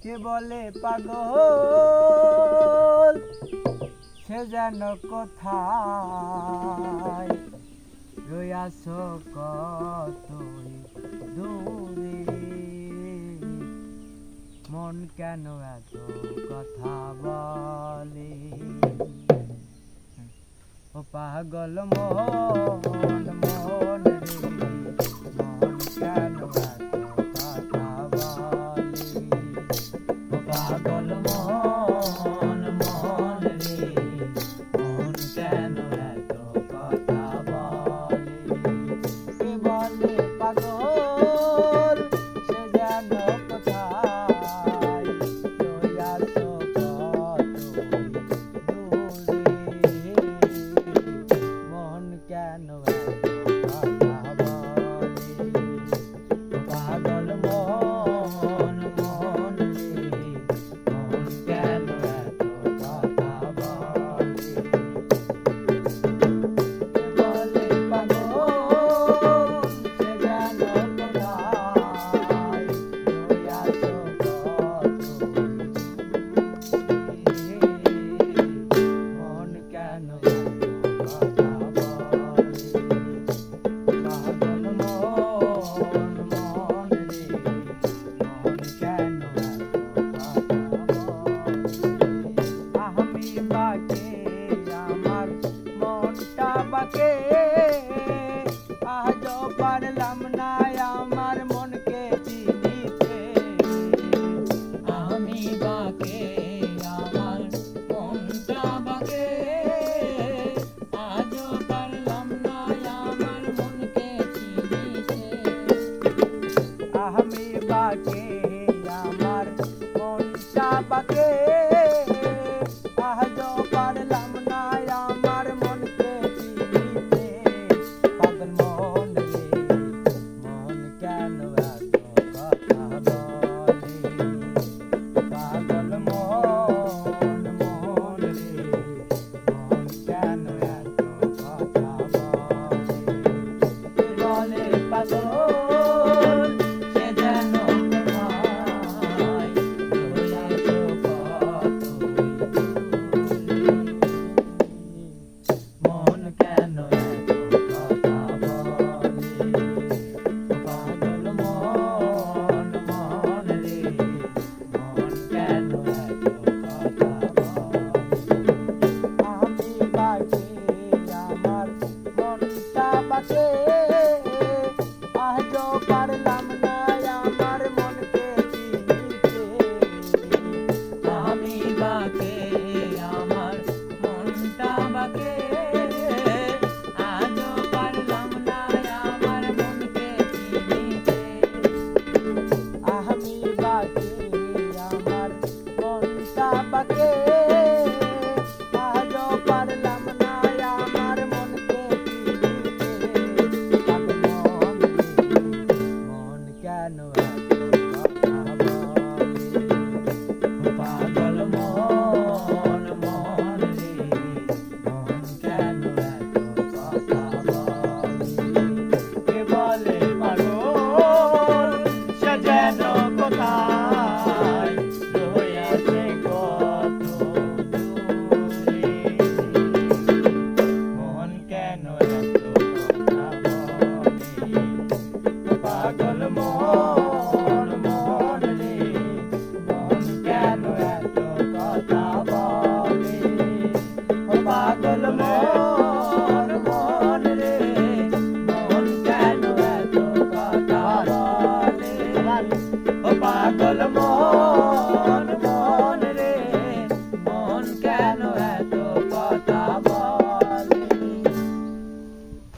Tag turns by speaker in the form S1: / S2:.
S1: কে বলে পাগল সে যেন কোথায় রইয়াছ কতই দূরে মন কেন এত কথা বলে ও পাগল মন মন রে মন কেন এত কথা বলে ও পাগল মন মন রে মন কেন এত কথা বলে কে বলে পাগল সে যেন কোথায় রইয়াছ কতই দূরে মন কেন এত কথা বলে পাগল মন মন রে মন কেন এত কথা বলে বলে পাগল সে যেন কোথায় রইয়াছ কতই মন কেন এত কথা বলে পাগল মন মন রে মন কেন এত কথা বলে আমি বাকে আমার মনটা বাকে আজও পারলাম না আমার মনকে চিনিতে আমি বাকে আমার মনটা বাকে আজও পারলাম না আমার মনকে চিনিতে আমি বাকে আমার মনটা বাকে আজও পারলাম না আমার মনকে চিনিতে পাগল মন রে মন কেন এত কথা বলে পাগল মন মন রে মন কেন এত কথা বলে পাগল সে যেন কোথায় রইয়াছ কতই দূরে মন কেন এত কথা বলে পাগল মন মন রে মন কেন এত কথা বলে আমি বাকে আমার মনটা বাকে আজও পারলাম না আমার মনকে চিনিতে আমি বাকে আমার মনটা বাকে আজও পারলাম না আমার মনকে চিনিতে আমি বাকে আমার মনটা বাকে আজও পারলাম না আমার মনকে চিনিতে পাগল মন রে মন কেন এত কথা বলে পাগল মন মন রে মন কেন এত কথা বলে কে বলে পাগল সে যেন কোথায় রইয়াছে কত দূরে মন কেন এত কথা বলে পাগল মন মন রে মন কেন এত কথা বলে পাগল মন